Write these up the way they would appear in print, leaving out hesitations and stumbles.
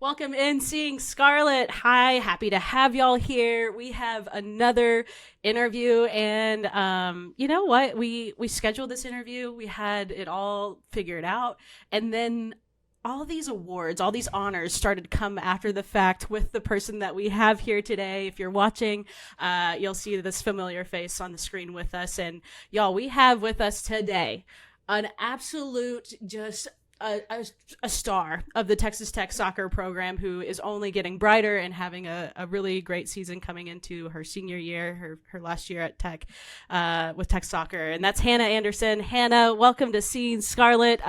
Welcome in, Seeing Scarlet. Hi, happy to have y'all here. We have another interview, and you know what? We scheduled this interview. We had it all figured out, and then all these awards, all these honors started to come after the fact with the person that we have here today. If you're watching, you'll see this familiar face on the screen with us, and y'all, we have with us today an absolute just a star of the Texas Tech soccer program who is only getting brighter and having a really great season coming into her senior year, her last year at Tech with Tech soccer. And that's Hannah Anderson. Hannah, welcome to Seeing Scarlet.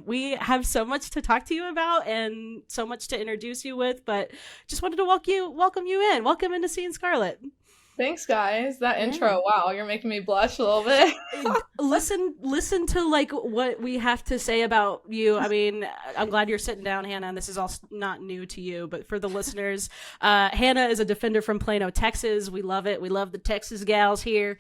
We have so much to talk to you about and so much to introduce you with, but just wanted to welcome you in. Welcome into Seeing Scarlet. Thanks, guys. That intro, wow, you're making me blush a little bit. listen to like what we have to say about you. I mean, I'm glad you're sitting down, Hannah, and this is all not new to you, but for the listeners, Hannah is a defender from Plano, Texas. We love it. We love the Texas gals here.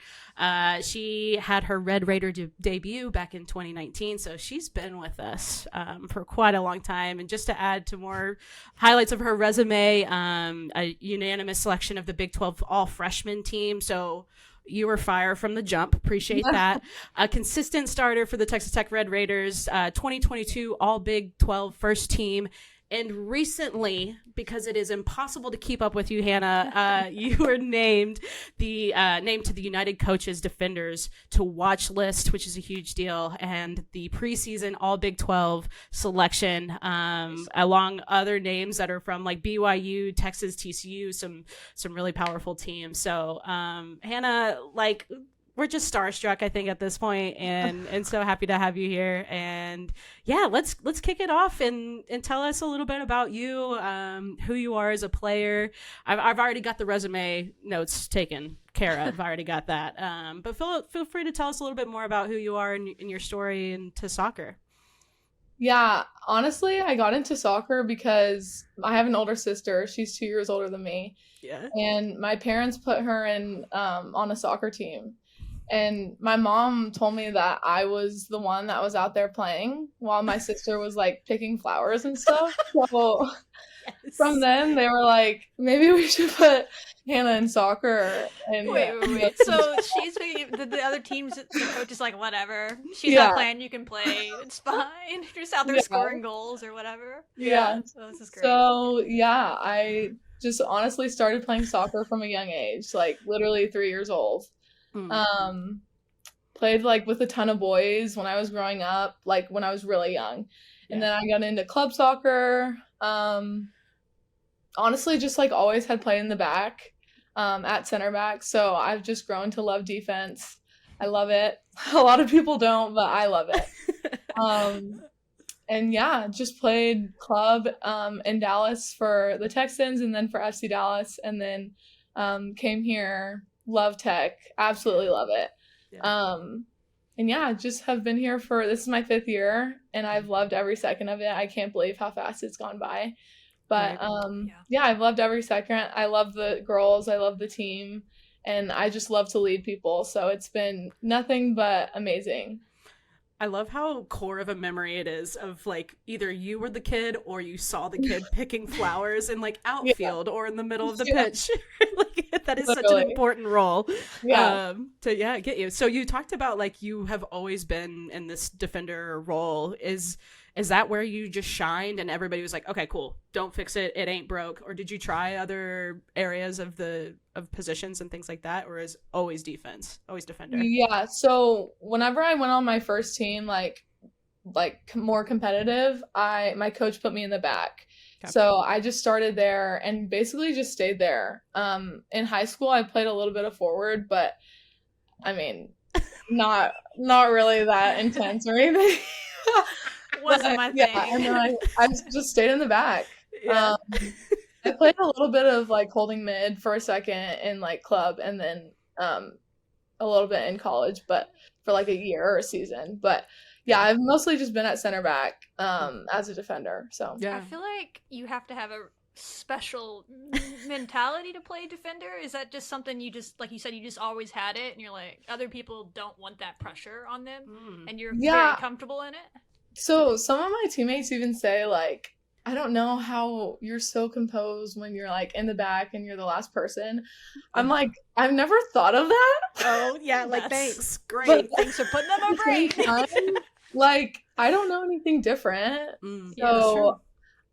She had her Red Raider debut back in 2019, so she's been with us for quite a long time. And just to add to more highlights of her resume, a unanimous selection of the Big 12 all-freshman team, so you were fire from the jump. Appreciate that. A consistent starter for the Texas Tech Red Raiders, 2022 all Big 12 first team. And recently, because it is impossible to keep up with you, Hannah, you were named to the United Coaches Defenders to Watch list, which is a huge deal, and the preseason All Big 12 selection, along other names that are from like BYU, Texas, TCU, some really powerful teams. So, Hannah, like, we're just starstruck, I think, at this point, and so happy to have you here. And yeah, let's kick it off and tell us a little bit about you, who you are as a player. I've already got the resume notes taken care of. I've already got that. But feel free to tell us a little bit more about who you are and your story into soccer. Yeah, honestly, I got into soccer because I have an older sister. She's 2 years older than me. Yeah. And my parents put her in on a soccer team. And my mom told me that I was the one that was out there playing while my sister was like picking flowers and stuff. So Yes. from then they were like, maybe we should put Hannah in soccer. And Wait. So she's the other teams, the coach is like, whatever. She's not playing, you can play. It's fine. You're just out there scoring goals or whatever. Yeah. So this is great. So yeah, I just honestly started playing soccer from a young age, like literally 3 years old. Played like with a ton of boys when I was growing up, like when I was really young. And then I got into club soccer. Honestly, just like always had played in the back, at center back. So I've just grown to love defense. I love it. A lot of people don't, but I love it. And yeah, just played club in Dallas for the Texans and then for FC Dallas, and then came here. Love Tech, absolutely love it. And yeah, just have been here this is my 5th year, and I've loved every second of it. I can't believe how fast it's gone by, but yeah, I've loved every second. I love the girls, I love the team, and I just love to lead people, so it's been nothing but amazing. I love how core of a memory it is of like either you were the kid or you saw the kid picking flowers in like outfield or in the middle of the pitch. Like, that is such an important role to get you. So you talked about like you have always been in this defender role. Is that where you just shined and everybody was like, okay, cool, don't fix it, it ain't broke? Or did you try other areas of positions and things like that? Or is always defense, always defender? Yeah, so whenever I went on my first team, like more competitive, my coach put me in the back. Okay. So I just started there and basically just stayed there. In high school, I played a little bit of forward, but I mean, not really that intense or anything. Wasn't my thing. And then I just stayed in the back. I played a little bit of like holding mid for a second in like club, and then a little bit in college, but for like a year or a season. But yeah, I've mostly just been at center back as a defender. So I feel like you have to have a special mentality to play defender. Is that just something you just, like you said, you just always had it, and you're like, other people don't want that pressure on them, and you're very comfortable in it? So some of my teammates even say like I don't know how you're so composed when you're like in the back and you're the last person. I'm like, I've never thought of that. Oh yeah, like That's- thanks, great. But Thanks for putting on my at the same brain. time, like I don't know anything different. Yeah, that's true. So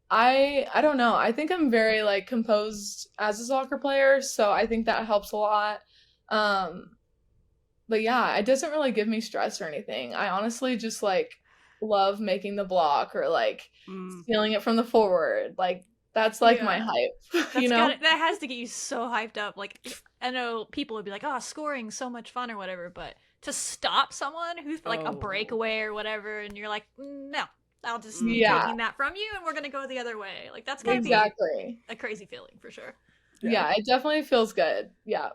I don't know. I think I'm very like composed as a soccer player, so I think that helps a lot. But yeah, it doesn't really give me stress or anything. I honestly just like love making the block or like stealing it from the forward. Like that's like my Yeah. hype. That's You know? that has to get you so hyped up. Like, I know people would be like, "Oh, scoring's so much fun" or whatever, but to stop someone who's like a Oh. breakaway or whatever, and you're like, "No, I'll just be Yeah. taking that from you, and we're gonna go the other way." Like that's gotta Exactly. be a crazy feeling for sure. Yeah, it definitely feels good. Yeah.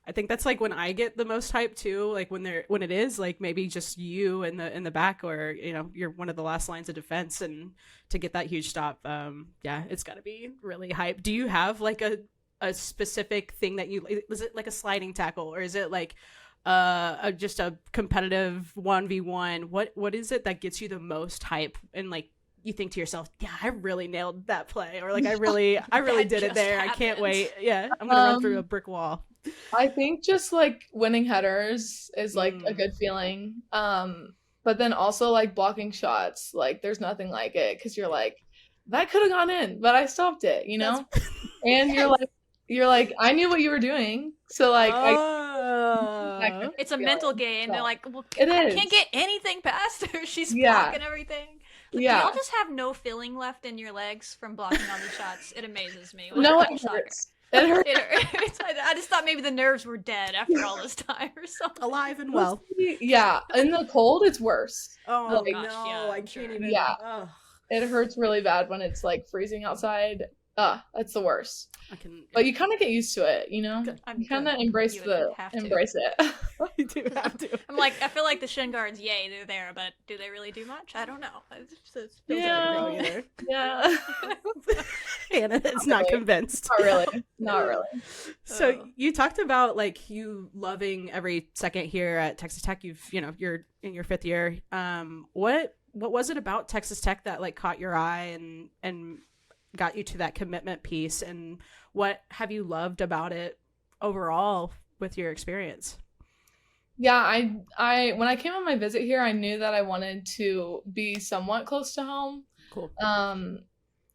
I think that's like when I get the most hype too, like when it is like maybe just you in the back, or you know, you're one of the last lines of defense, and to get that huge stop, yeah, it's got to be really hype. Do you have like a specific thing that you, is it like a sliding tackle, or is it like just a competitive 1v1? What is it that gets you the most hype, and like you think to yourself, yeah, I really nailed that play, or like I really That did it just there, I can't happened. wait, yeah, I'm gonna run through a brick wall. I think just like winning headers is like a good feeling. But then also like blocking shots, like there's nothing like it because you're like, that could have gone in, but I stopped it, you know? And you're like, I knew what you were doing. So like It's a mental game. So, They're like, well, it I is. can't get anything past her. She's Yeah. blocking everything. Like, Yeah. do y'all just have no filling left in your legs from blocking all these shots? It amazes me. when No, I it watch soccer. hurts. It hurts. It hurts. I just thought maybe the nerves were dead after all this time or something. Alive and well. Yeah, in the cold, it's worse. Oh Like, no, yeah, I I'm can't sure. even. Yeah. Ugh. It hurts really bad when it's like freezing outside. That's the worst. I can. But you kind of get used to it, you know? I'm You kind of good. embrace You would have to. it. You do have to. I'm like, I feel like the shin guards, yay, they're there, but do they really do much? I don't know. It just feels Yeah. like Either. Yeah. Hannah is not really. convinced. Not really. Not really. So Oh. you talked about like you loving every second here at Texas Tech. You're in your 5th year. What was it about Texas Tech that like caught your eye and got you to that commitment piece, and what have you loved about it overall with your experience? Yeah, I when I came on my visit here, I knew that I wanted to be somewhat close to home. Cool.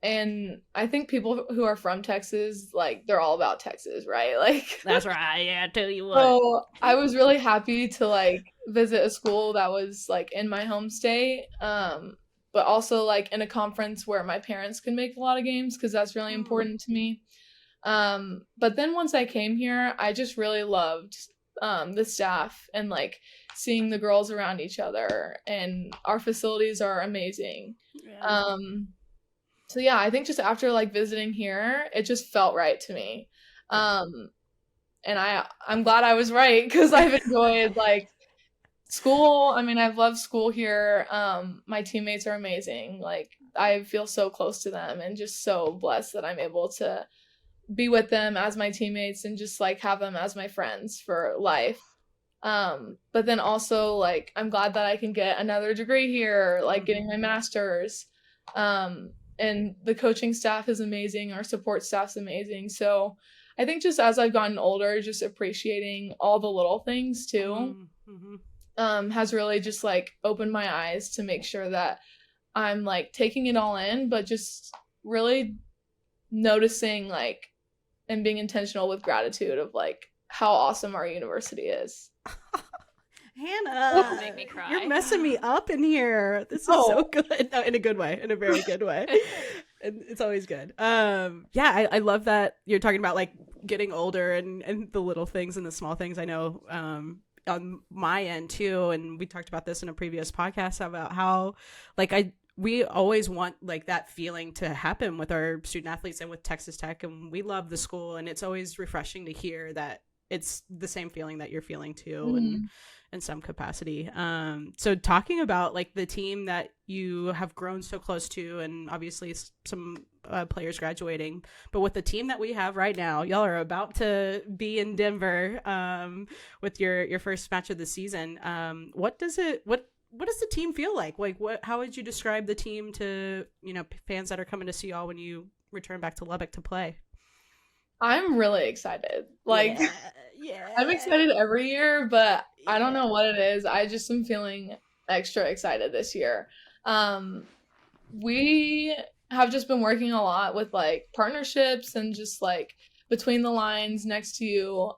And I think people who are from Texas, like they're all about Texas, right? Like That's right. Yeah, I tell you what. so I was really happy to like visit a school that was like in my home state, but also like in a conference where my parents could make a lot of games because that's really important to me. But then once I came here, I just really loved the staff and like seeing the girls around each other, and our facilities are amazing. Yeah. So yeah, I think just after like visiting here, it just felt right to me. And I'm glad I was right because I've enjoyed like school. I mean, I've loved school here. My teammates are amazing. Like I feel so close to them and just so blessed that I'm able to be with them as my teammates and just like have them as my friends for life. But then also like I'm glad that I can get another degree here, like getting my master's. And the coaching staff is amazing. Our support staff's amazing. So I think just as I've gotten older, just appreciating all the little things too, has really just like opened my eyes to make sure that I'm like taking it all in, but just really noticing like and being intentional with gratitude of like how awesome our university is. Hannah, Make me cry. you're messing me up in here. This is so good. No, in a good way, in a very good way. And it's always good. Yeah, I love that you're talking about like getting older and the little things and the small things. I know on my end too, and we talked about this in a previous podcast about how like we always want like that feeling to happen with our student athletes and with Texas Tech, and we love the school, and it's always refreshing to hear that it's the same feeling that you're feeling too, and in some capacity. So talking about like the team that you have grown so close to, and obviously some players graduating, but with the team that we have right now, y'all are about to be in Denver with your first match of the season. What what does the team feel like? Like, how would you describe the team to, fans that are coming to see y'all when you return back to Lubbock to play? I'm really excited. Like, yeah. I'm excited every year, but I don't know what it is. I just am feeling extra excited this year. We have just been working a lot with like partnerships and just like between the lines next to you,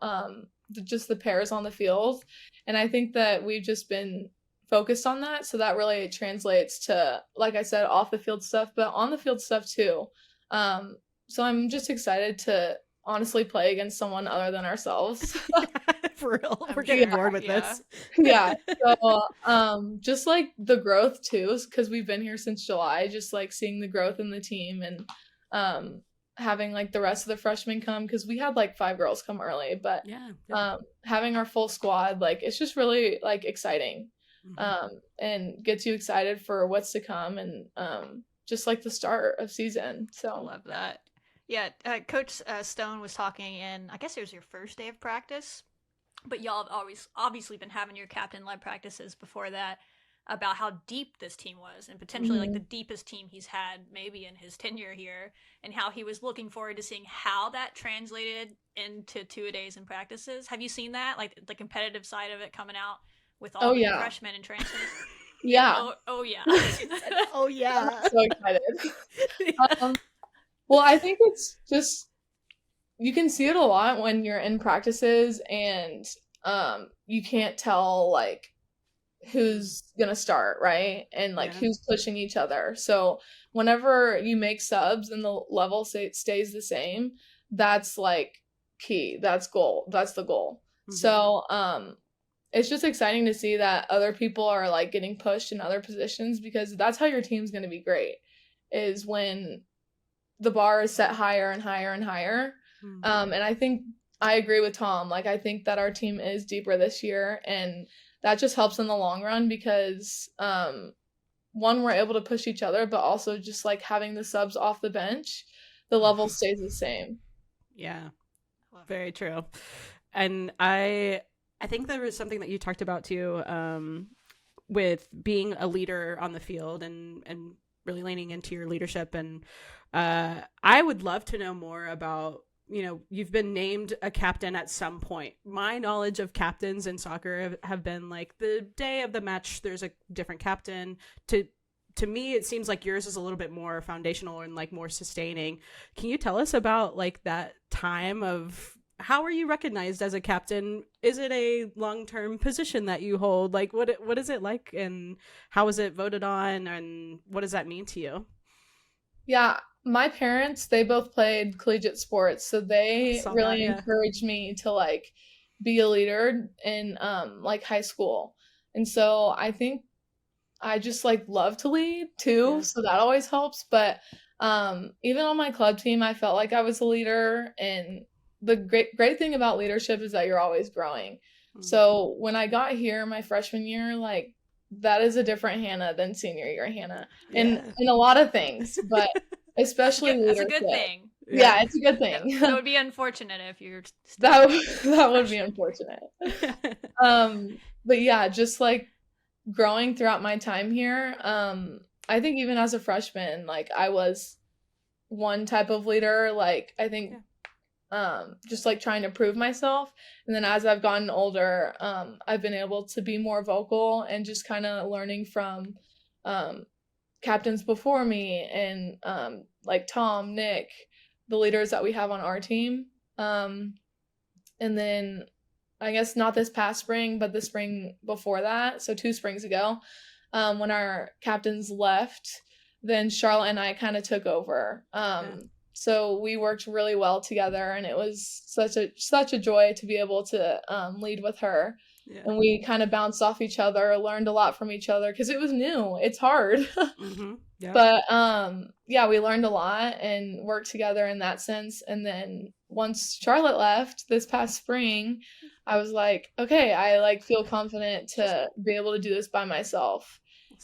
just the pairs on the field. And I think that we've just been focused on that. So that really translates to, like I said, off the field stuff, but on the field stuff too. So I'm just excited to honestly play against someone other than ourselves. For real. We're I'm getting sure, bored with yeah. this. Yeah. So just like the growth too, because we've been here since July, just like seeing the growth in the team and having like the rest of the freshmen come, because we had like 5 girls come early, but having our full squad, like it's just really like exciting. And gets you excited for what's to come and just like the start of season. So I love that. Yeah, Coach Stone was talking in, I guess it was your first day of practice, but y'all have always obviously been having your captain-led practices before that about how deep this team was, and potentially like the deepest team he's had maybe in his tenure here, and how he was looking forward to seeing how that translated into 2-a-days in practices. Have you seen that, like the competitive side of it coming out with all the freshmen and transfers? Yeah. Oh yeah. Oh yeah. I'm so excited. Well, I think it's just, you can see it a lot when you're in practices and you can't tell like who's gonna start, right? And like who's pushing each other. So whenever you make subs and the level stays the same, that's like key. That's the goal. So it's just exciting to see that other people are like getting pushed in other positions, because that's how your team's gonna be great, is when the bar is set higher and higher and higher. And I think I agree with Tom. Like, I think that our team is deeper this year, and that just helps in the long run because, one, we're able to push each other, but also just like having the subs off the bench, the level stays the same. Yeah, very true. And I think there was something that you talked about too, with being a leader on the field and really leaning into your leadership. And I would love to know more about, you've been named a captain at some point. My knowledge of captains in soccer have been like the day of the match, there's a different captain. To me, it seems like yours is a little bit more foundational and like more sustaining. Can you tell us about like that time of how are you recognized as a captain? Is it a long-term position that you hold? Like what is it like, and how is it voted on, and what does that mean to you? Yeah, my parents, they both played collegiate sports, so they really encouraged me to like be a leader in like high school. And so I think I just like love to lead too, so that always helps. But even on my club team, I felt like I was a leader, and the great thing about leadership is that you're always growing. So when I got here my freshman year, like that is a different Hannah than senior year Hannah in a lot of things, but especially leadership. That's a good thing. Yeah, it's a good thing. It would be unfortunate if you're that would be unfortunate. But yeah, just like growing throughout my time here, I think even as a freshman, like I was one type of leader, like I think just like trying to prove myself. And then as I've gotten older, I've been able to be more vocal and just kind of learning from captains before me and like Tom, Nick, the leaders that we have on our team. And then I guess not this past spring, but the spring before that, so 2 springs ago, when our captains left, then Charlotte and I kind of took over. So we worked really well together, and it was such a joy to be able to lead with her. And we kind of bounced off each other, learned a lot from each other because it was new. It's hard. But we learned a lot and worked together in that sense. And then once Charlotte left this past spring, I was like, okay, I like feel confident to be able to do this by myself.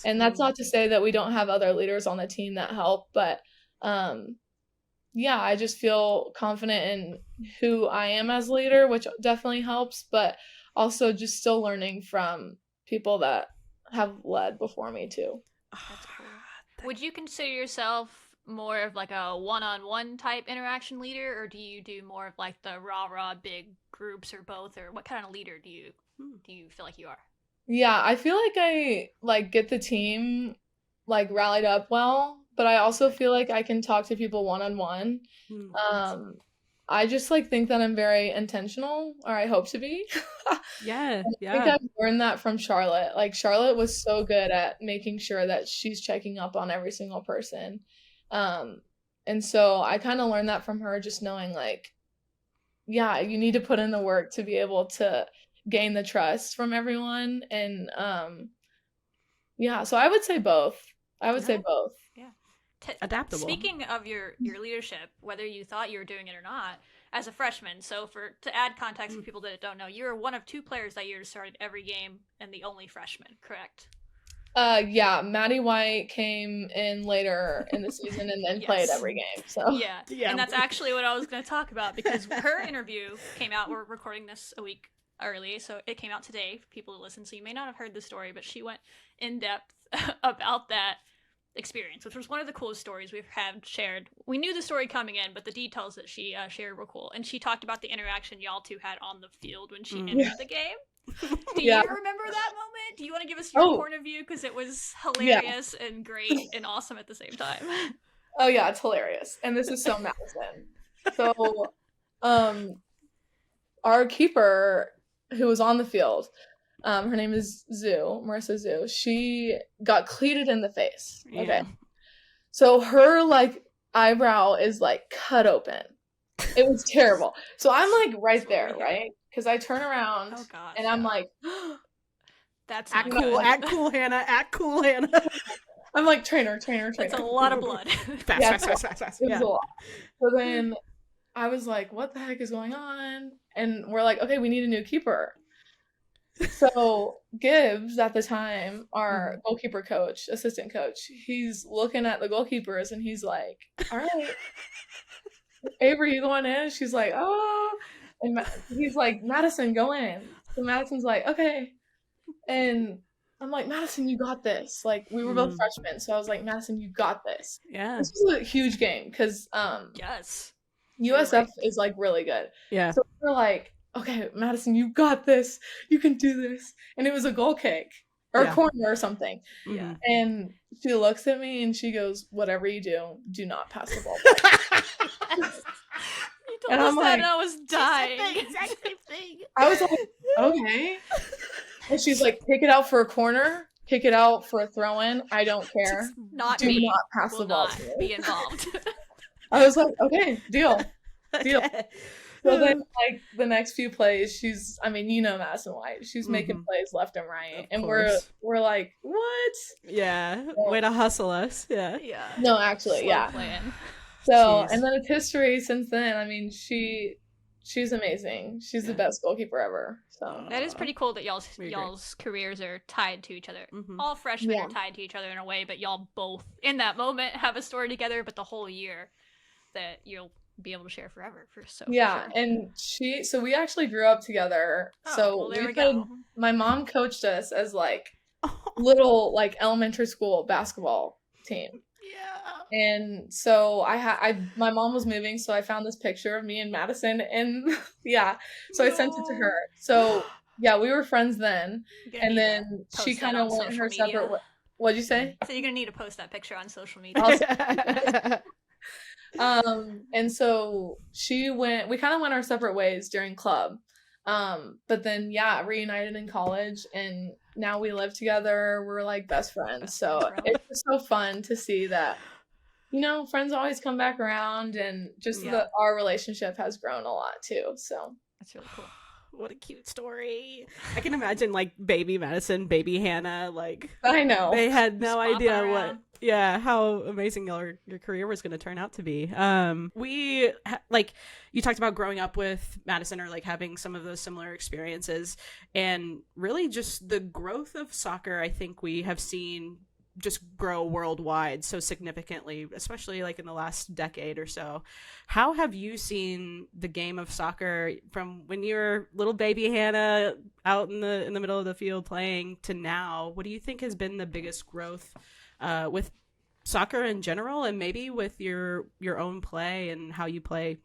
And that's not to say that we don't have other leaders on the team that help, but I just feel confident in who I am as a leader, which definitely helps, but also just still learning from people that have led before me too. That's cool. Would you consider yourself more of like a one-on-one type interaction leader, or do you do more of like the rah-rah big groups, or both, or what kind of leader do you feel like you are? Yeah, I feel like I like get the team like rallied up well, but I also feel like I can talk to people one-on-one. I just like think that I'm very intentional, or I hope to be. Yeah, I think I've learned that from Charlotte. Like Charlotte was so good at making sure that she's checking up on every single person. And so I kind of learned that from her, just knowing like, yeah, you need to put in the work to be able to gain the trust from everyone. And yeah, so I would say both. I would say both. Yeah. Adaptable. Speaking of your leadership, whether you thought you were doing it or not, as a freshman, so to add context for people that don't know, you were one of 2 players that year to start every game and the only freshman, correct? Yeah, Maddie White came in later in the season and then played every game. So yeah, and that's actually what I was going to talk about, because her interview came out. We're recording this a week early, so it came out today for people to listen. So you may not have heard the story, but she went in depth about that experience, which was one of the coolest stories we've had shared. We knew the story coming in, but the details that she shared were cool. And she talked about the interaction y'all two had on the field when she entered the game. Do you remember that moment? Do you want to give us your point of view? Because it was hilarious and great and awesome at the same time. Oh yeah, it's hilarious. And this is so Madison. So our keeper who was on the field, her name is Marissa Zhu. She got cleated in the face. Okay. So her like eyebrow is like cut open. It was terrible. So I'm like right there, right? Because I turn around and I'm like, that's act cool, Hannah, act cool, Hannah. I'm like, trainer. That's a lot of blood. Fast. It was a lot. So then I was like, what the heck is going on? And we're like, okay, we need a new keeper. So Gibbs at the time, our goalkeeper coach, assistant coach, he's looking at the goalkeepers and he's like, all right, Avery, you going in? She's like, oh. And he's like, Madison, go in. So Madison's like, okay. And I'm like, Madison, you got this. Like, we were both freshmen. So I was like, Madison, you got this. Yeah. This was a huge game because yes, USF is like really good. Yeah. So we're like, okay, Madison, you got this. You can do this. And it was a goal kick or a corner or something. Yeah. And she looks at me and she goes, whatever you do not pass the ball back. You told us that and I was dying. The exact same thing. I was like, okay. And she's like, pick it out for a corner. Pick it out for a throw-in. I don't care. Do not pass the ball. Not be involved. I was like, okay, deal. So then, like, the next few plays, you know Madison White. She's making plays left and right. And we're like, what? Yeah. Way to hustle us. Yeah. Yeah. No, actually, Slow playing. So, and then it's history since then. I mean, she's amazing. She's the best goalkeeper ever. So that is pretty cool that y'all's careers are tied to each other. All freshmen are tied to each other in a way, but y'all both, in that moment, have a story together, but the whole year that you'll be able to share forever for sure. And so we actually grew up together. My mom coached us as like little like elementary school basketball team. Yeah. And so my mom was moving, so I found this picture of me and Madison, and so I sent it to her. So yeah, we were friends then, and then she kind of went her separate way. What'd you say? So you're gonna need to post that picture on social media. And so we kind of went our separate ways during club. But then reunited in college, and now we live together. We're like best friends. So it's just so fun to see that, friends always come back around, and just our relationship has grown a lot too. So that's really cool. What a cute story. I can imagine like baby Madison, baby Hannah, like I know. They had no idea how amazing your career was going to turn out to be. You talked about growing up with Madison, or like having some of those similar experiences, and really just the growth of soccer I think we have seen just grow worldwide so significantly, especially like in the last decade or so. How have you seen the game of soccer from when you were little baby Hannah out in the middle of the field playing to now? What do you think has been the biggest growth with soccer in general, and maybe with your own play and how you play?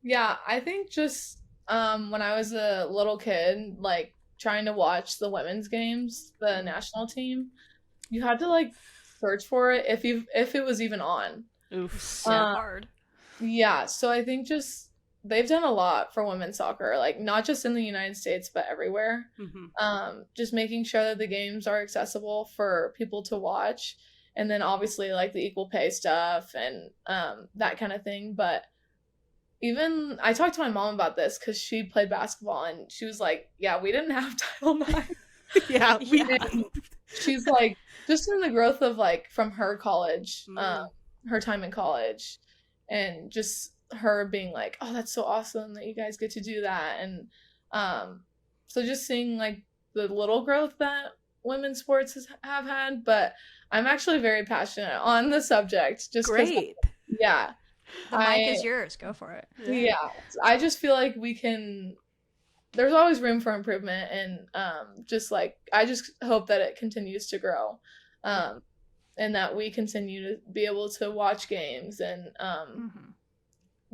Yeah, I think just when I was a little kid, like trying to watch the women's games, the national team, you had to like search for it if it was even on. Oof. So hard. Yeah, so I think just they've done a lot for women's soccer, like not just in the United States but everywhere. Just making sure that the games are accessible for people to watch, and then obviously like the equal pay stuff and that kind of thing. But even I talked to my mom about this because she played basketball, and she was like, "Yeah, we didn't have Title IX." Yeah, And she's like, just in the growth of like from her college, her time in college, and just her being like, "Oh, that's so awesome that you guys get to do that," and so just seeing like the little growth that women's sports have had. But I'm actually very passionate on the subject. Just great. Yeah. The mic is yours. Go for it. Yeah. I just feel like there's always room for improvement, and just like I just hope that it continues to grow, and that we continue to be able to watch games and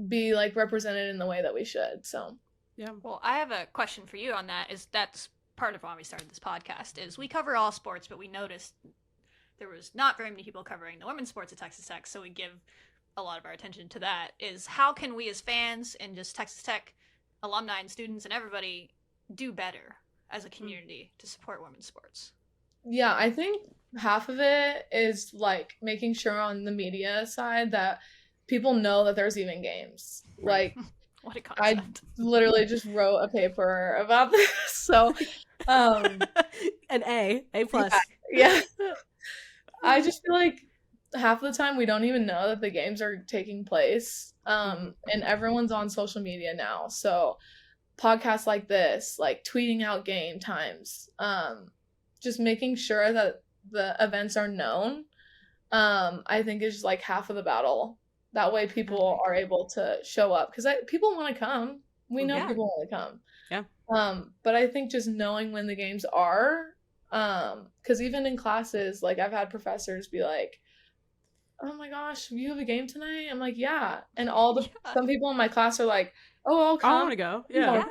be like represented in the way that we should. So yeah. Well, I have a question for you on that. That's part of why we started this podcast. Is we cover all sports, but we noticed there was not very many people covering the women's sports at Texas Tech, so we give a lot of our attention to that. Is how can we as fans and just Texas Tech alumni and students and everybody do better as a community to support women's sports? Yeah, I think half of it is like making sure on the media side that people know that there's even games. Like what a concept. I literally just wrote a paper about this. So an A+. Yeah. I just feel like half the time we don't even know that the games are taking place, and everyone's on social media now, so podcasts like this, like tweeting out game times, just making sure that the events are known, I think is like half of the battle. That way people are able to show up, because people want to come. We know people want to come. Yeah. But I think just knowing when the games are, because even in classes, like I've had professors be like, "Oh my gosh, you have a game tonight?" I'm like, "Yeah." And some people in my class are like, "Oh, I'll come. I want to go." Yeah.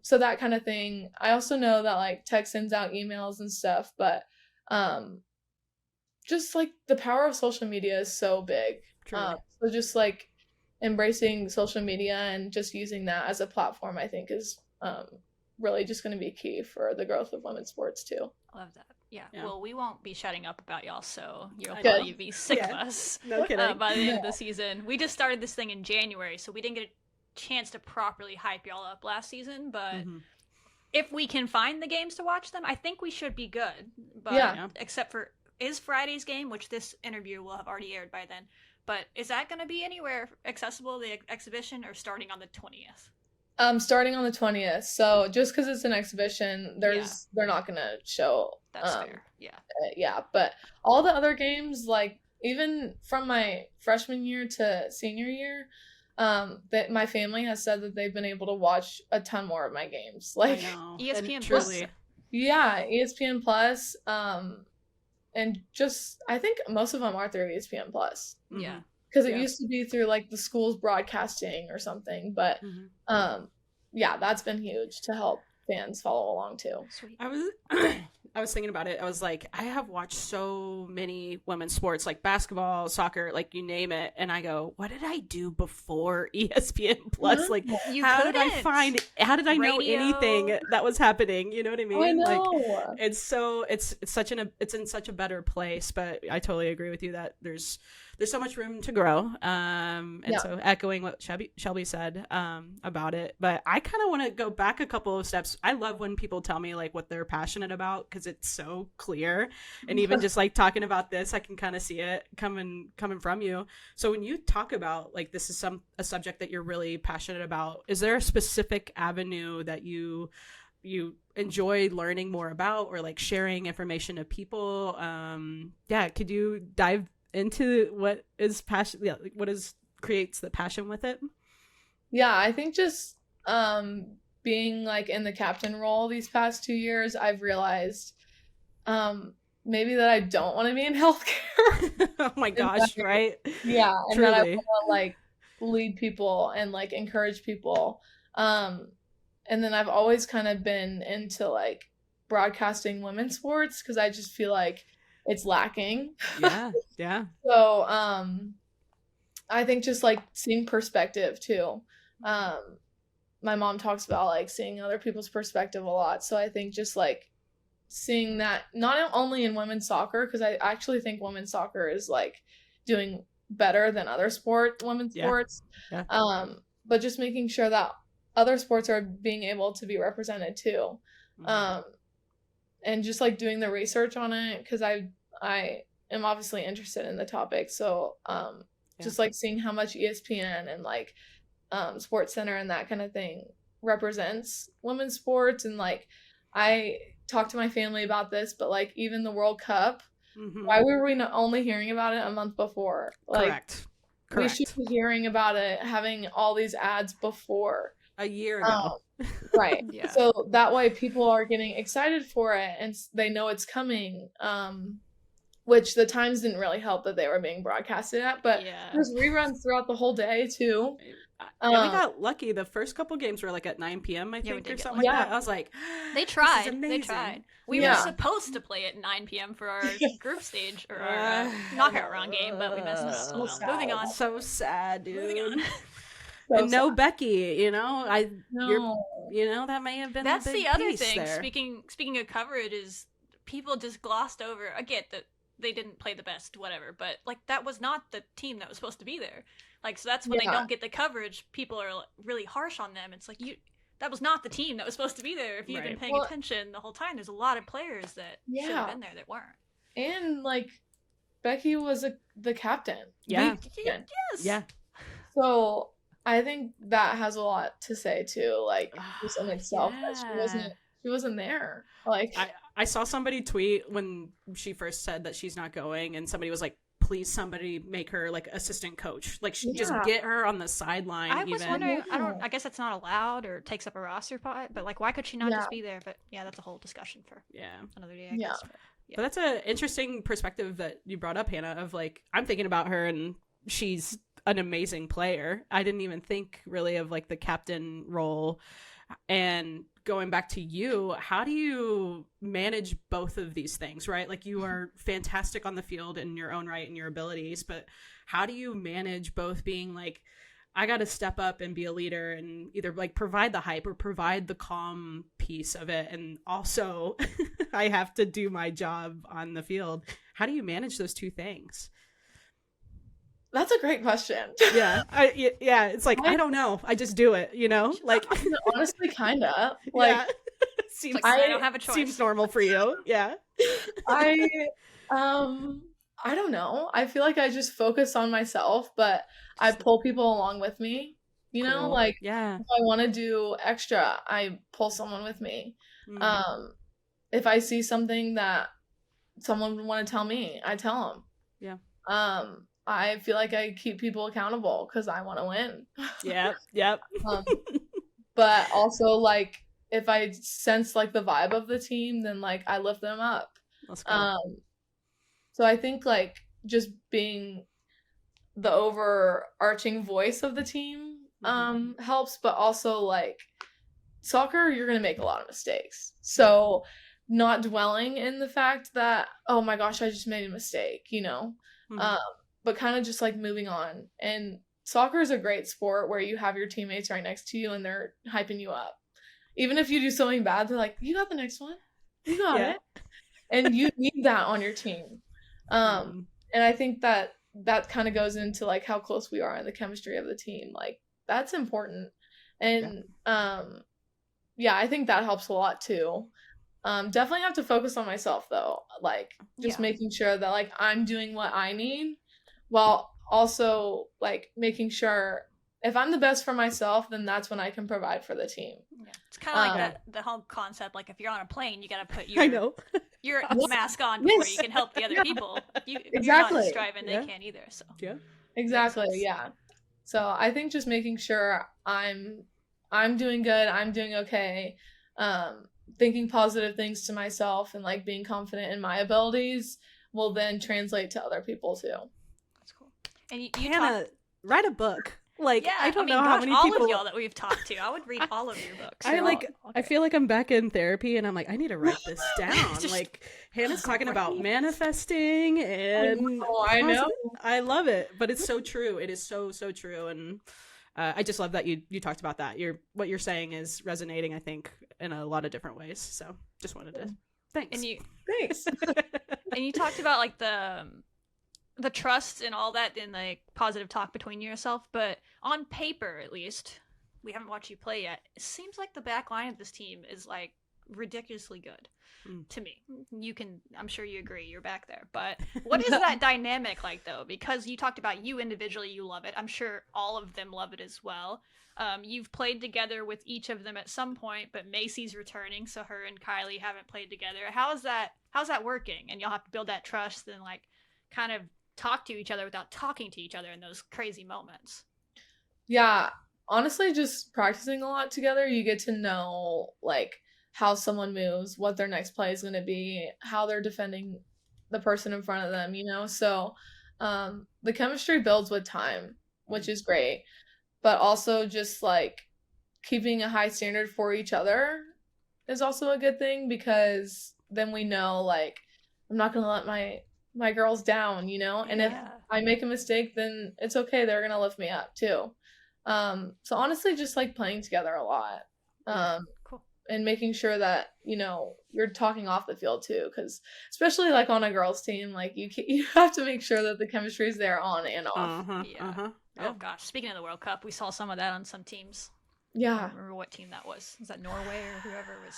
So that kind of thing. I also know that like Tech sends out emails and stuff, but just like the power of social media is so big. So just like embracing social media and just using that as a platform, I think is really just going to be key for the growth of women's sports too. I love that. Yeah. Well, we won't be shutting up about y'all, so you'll Good. probably be sick of us No kidding. by the end of the season. We just started this thing in January, so we didn't get a chance to properly hype y'all up last season, but if we can find the games to watch them, I think we should be good. But except for is Friday's game, which this interview will have already aired by then, but is that going to be anywhere accessible, the exhibition, or starting on the 20th? Starting on the 20th. So just because it's an exhibition, they're not gonna show. That's fair. Yeah, but all the other games, like even from my freshman year to senior year, that my family has said that they've been able to watch a ton more of my games. Like ESPN Plus. Yeah, ESPN Plus. And just I think most of them are through ESPN Plus. Yeah. Because it used to be through like the school's broadcasting or something, but that's been huge to help fans follow along too. Sweet. I was thinking about it. I was like, I have watched so many women's sports, like basketball, soccer, like you name it, and I go, what did I do before ESPN Plus? Like, how did I know anything that was happening? You know what I mean? I know. Like, it's in such a better place. But I totally agree with you that there's so much room to grow. So echoing what Shelby said about it, but I kind of want to go back a couple of steps. I love when people tell me like what they're passionate about, because it's so clear, and even just like talking about this, I can kind of see it coming from you. So when you talk about like this is a subject that you're really passionate about, is there a specific avenue that you you enjoy learning more about, or like sharing information to people. Could you dive into what is passion? Yeah, like, what is creates the passion with it? Yeah, I think just being like in the captain role these past 2 years, I've realized maybe that I don't want to be in healthcare. Oh my gosh, right? Yeah, and that I Truly. want to like lead people and like encourage people. And then I've always kind of been into like broadcasting women's sports because I just feel like it's lacking. Yeah. So, I think just like seeing perspective too. My mom talks about like seeing other people's perspective a lot. So I think just like seeing that not only in women's soccer, because I actually think women's soccer is like doing better than other women's sports. Yeah. But just making sure that other sports are being able to be represented too. And just like doing the research on it, because I am obviously interested in the topic. So just like seeing how much ESPN and like Sports Center and that kind of thing represents women's sports. And like I talked to my family about this, but like even the World Cup, why were we not only hearing about it a month before? Like, Correct. We should be hearing about it, having all these ads before. A year ago. Right. Yeah. So that way people are getting excited for it and they know it's coming. Which the times didn't really help that they were being broadcasted at, but there's reruns throughout the whole day too. We got lucky. The first couple games were like at 9 p.m. I think, or something like that. I was like, they tried. This is amazing. They tried. We were supposed to play at 9 p.m. for our group stage or our knockout round game, but we messed up. Moving on. So sad, dude. Moving on. And no Becky, you know, No. that may have been. That's the other piece thing. there. Speaking of coverage, is people just glossed over. I get that they didn't play the best, whatever, but like that was not the team that was supposed to be there. Like, so that's when they don't get the coverage. People are really harsh on them. It's like that was not the team that was supposed to be there. If you've been paying attention the whole time, there's a lot of players that should have been there that weren't. And like Becky was the captain. Yeah. Yes. Yeah. So I think that has a lot to say too, like just in itself. Yeah. She wasn't there. Like I saw somebody tweet when she first said that she's not going, and somebody was like, please somebody make her like assistant coach, like just get her on the sideline. I was wondering, I guess it's not allowed or takes up a roster spot, but like why could she not just be there? But yeah, that's a whole discussion for another day, I guess. But that's an interesting perspective that you brought up, Hannah, of like, I'm thinking about her and she's an amazing player. I didn't even think really of like the captain role. And going back to you, how do you manage both of these things, right? Like, you are fantastic on the field in your own right and your abilities, but how do you manage both being like, I got to step up and be a leader and either like provide the hype or provide the calm piece of it, and also I have to do my job on the field. How do you manage those two things? That's a great question. Yeah. It's like, I don't know. I just do it, you know? Like, honestly, kind of. Like, seems like, I don't have a choice. Seems normal for you. Yeah. I don't know. I feel like I just focus on myself, but I pull people along with me. You know, like, if I want to do extra, I pull someone with me. If I see something that someone would want to tell me, I tell them. Yeah. I feel like I keep people accountable because I want to win. Yep. But also, like, if I sense like the vibe of the team, then like I lift them up. Let's go. So I think like just being the overarching voice of the team helps, but also like soccer, you're gonna make a lot of mistakes. So not dwelling in the fact that, oh my gosh, I just made a mistake, you know. But kind of just like moving on. And soccer is a great sport where you have your teammates right next to you and they're hyping you up. Even if you do something bad, they're like, you got the next one. You got it. And you need that on your team. And I think that kind of goes into like how close we are in the chemistry of the team. Like, that's important. And I think that helps a lot too. Definitely have to focus on myself though. Like, just making sure that like I'm doing what I need, while also like making sure if I'm the best for myself, then that's when I can provide for the team. Yeah. It's kind of like the whole concept. Like if you're on a plane, you got to put I know. your mask on before you can help the other people. If you're not just driving, they can't either. So Yeah. Exactly. Yeah. So I think just making sure I'm doing good, I'm doing okay, thinking positive things to myself and like being confident in my abilities will then translate to other people too. That's cool. And you Hannah, write a book. Like, yeah, I don't know how many all people of y'all that we've talked to. I would read all of your books. I feel like I'm back in therapy and I'm like, I need to write this down. Like Hannah's talking about manifesting and I know. I love it, but it's so true. It is so true, and I just love that you talked about that. What you're saying is resonating, I think, in a lot of different ways. So just wanted to thanks. Thanks. And you talked about like the trust and all that in like positive talk between yourself, but on paper at least, we haven't watched you play yet. It seems like the back line of this team is like ridiculously good to me. I'm sure you agree, you're back there. But what is that dynamic like though? Because you talked about you individually, you love it. I'm sure all of them love it as well. You've played together with each of them at some point, but Macy's returning, so her and Kylie haven't played together. How's that working? And you'll have to build that trust and like kind of talk to each other without talking to each other in those crazy moments. Yeah, honestly, just practicing a lot together, you get to know like how someone moves, what their next play is going to be, how they're defending the person in front of them, you know? So the chemistry builds with time, which is great, but also just like keeping a high standard for each other is also a good thing, because then we know like I'm not going to let my girls down, you know? And if I make a mistake, then it's okay. They're going to lift me up too. So honestly, just like playing together a lot. Cool. And making sure that, you know, you're talking off the field too, because especially like on a girls team, like you have to make sure that the chemistry is there on and off. Oh gosh, speaking of the World Cup, we saw some of that on some teams. Yeah. I don't remember what team that was. Was that Norway or whoever was?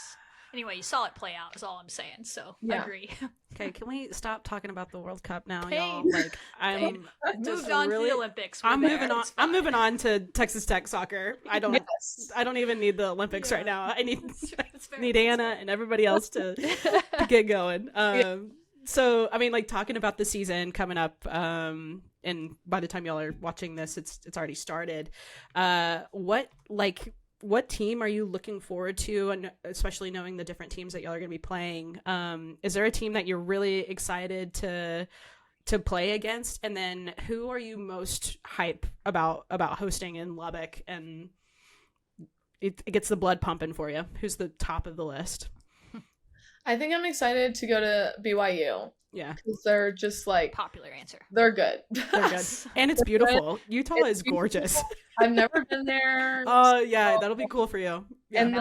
Anyway, you saw it play out, is all I'm saying, so I agree. Okay, can we stop talking about the World Cup now, y'all? Like, I'm moved on to the Olympics. I'm moving on to Texas Tech soccer. I don't even need the Olympics right now. I need Anna and everybody else to get going. So, I mean, like, talking about the season coming up, and by the time y'all are watching this, it's already started. What team are you looking forward to, and especially knowing the different teams that y'all are going to be playing? Is there a team that you're really excited to play against? And then who are you most hype about hosting in Lubbock? And it gets the blood pumping for you. Who's the top of the list? I think I'm excited to go to BYU. Yeah. Because they're just like... Popular answer. They're good. They're good. And it's beautiful. Utah is gorgeous. I've never been there. Oh, yeah. That'll be cool for you. Yeah. And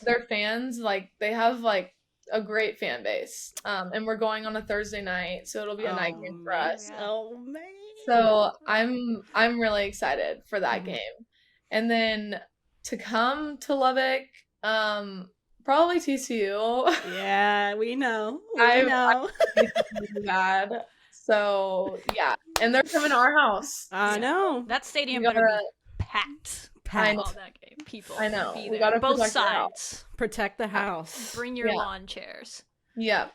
their fans, like, they have, like, a great fan base. And we're going on a Thursday night, so it'll be a night game for us. Oh, man. So I'm really excited for that game. And then to come to Lubbock, probably TCU. Yeah, we know. I'm bad. So yeah, and they're coming to our house. I know that stadium better be packed. All that game, people. I know. We gotta both sides. Protect the house. Bring your lawn chairs. Yeah,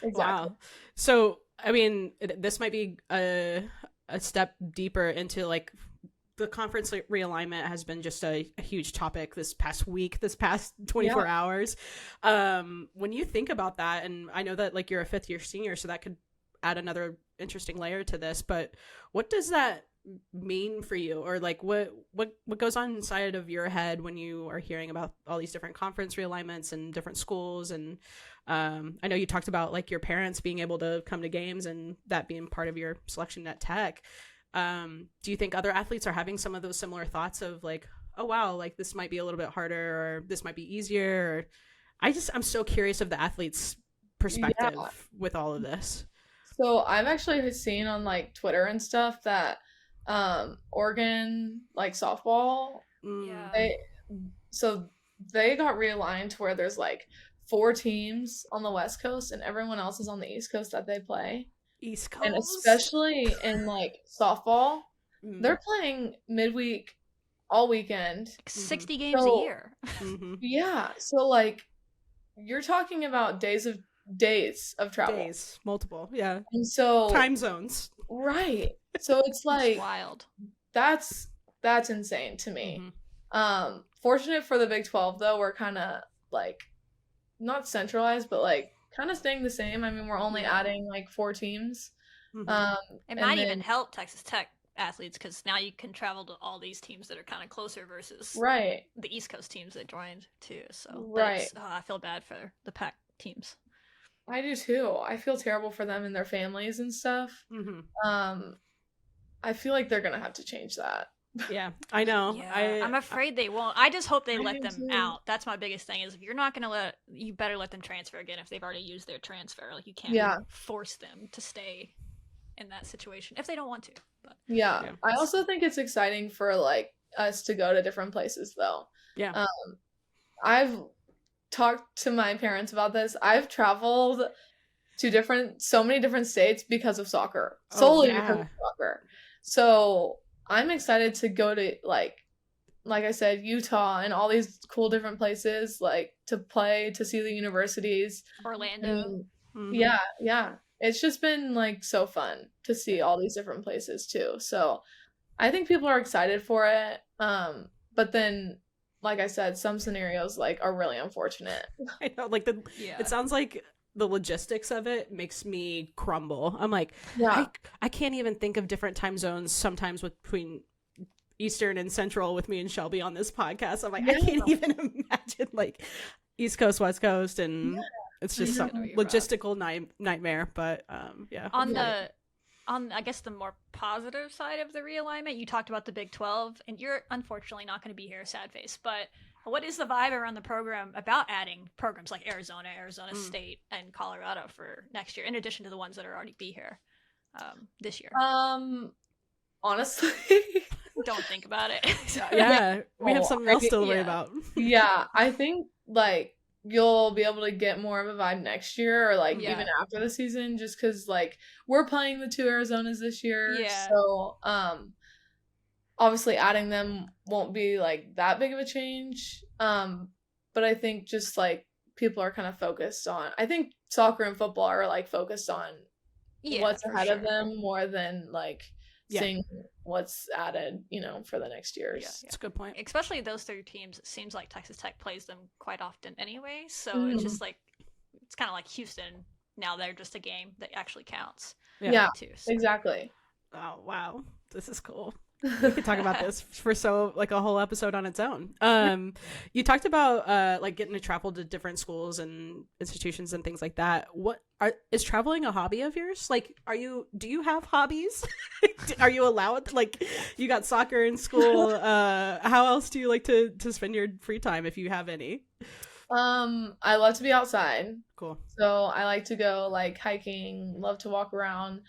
exactly. Wow. So I mean, this might be a step deeper into like. The conference realignment has been just a huge topic this past week, this past 24 hours. When you think about that, and I know that like you're a fifth year senior, so that could add another interesting layer to this, but what does that mean for you? Or like what goes on inside of your head when you are hearing about all these different conference realignments and different schools? And I know you talked about like your parents being able to come to games and that being part of your selection at Tech. Do you think other athletes are having some of those similar thoughts of like, oh wow, like this might be a little bit harder or this might be easier? Or I'm so curious of the athletes' perspective with all of this. So I've actually seen on like Twitter and stuff that Oregon like softball, they got realigned to where there's like 4 teams on the West Coast and everyone else is on the East Coast that they play. East Coast. And especially in like softball, they're playing midweek all weekend. 60 games So- a year. Mm-hmm. Yeah. So like you're talking about days of travel. Days, multiple, yeah. And so Time zones. right. So it's like It's wild. that's insane to me. Mhm. Fortunate for the Big 12 though, we're kind of like not centralized, but like kind of staying the same. I mean, we're only Yeah. adding like 4 teams. Mhm. It and might then- even help Texas Tech athletes because now you can travel to all these teams that are kind of closer versus right. the East Coast teams that joined too. So Right. I feel bad for the Pac teams. I do too. I feel terrible for them and their families and stuff. Mhm. I feel like they're gonna have to change that. Yeah, I know. Yeah, I'm afraid they won't. I just hope they I let do them too. out. That's my biggest thing is if you're not gonna you better let them transfer again if they've already used their transfer. Like you can't Yeah. force them to stay in that situation if they don't want to. But Yeah. Yeah. I also think it's exciting for like us to go to different places though. Yeah. I've talked to my parents about this. I've traveled to so many different states because of soccer. Oh, Solely yeah. because of soccer. So I'm excited to go to like I said, Utah and all these cool different places, like to play, to see the universities. Orlando. And Mhm. yeah. It's just been like so fun to see all these different places too. So I think people are excited for it. But then like I said, some scenarios like are really unfortunate. I know, like Yeah. it sounds like the logistics of it makes me crumble. I'm like, Yeah. I can't even think of different time zones sometimes between Eastern and Central with me and Shelby on this podcast. I'm like, I Yeah. can't even imagine like East Coast, West Coast, and it's just I some know, you're rough. logistical nightmare. But yeah. On Yeah. on I guess the more positive side of the realignment, you talked about the Big 12, and you're unfortunately not going to be here, sad face. But what is the vibe around the program about adding programs like Arizona State, and Colorado for next year, in addition to the ones that are already be here this year? Honestly, Don't think about it. Yeah, we have Oh, something else to worry yeah. about. yeah, I think like you'll be able to get more of a vibe next year or like Yeah. even after the season just because like we're playing the 2 Arizonas this year. Yeah. So obviously adding them won't be like that big of a change. But I think just like people are kind of focused on, I think soccer and football are like focused on Yeah, what's for ahead of sure. them more than like Yeah. seeing what's added, for the next years. Yeah. It's a good point. Especially those 3 teams, it seems like Texas Tech plays them quite often anyway. So Mhm. it's just like it's kind of like Houston. Now they're just a game that actually counts. Yeah, Too. So. exactly. Oh wow, this is cool. We could talk about this for like a whole episode on its own. You talked about like getting to travel to different schools and institutions and things like that. Is traveling a hobby of yours? Like, do you have hobbies? Are you allowed? Like, you got soccer in school. How else do you like to spend your free time if you have any? I love to be outside. Cool. So I like to go like hiking, love to walk around,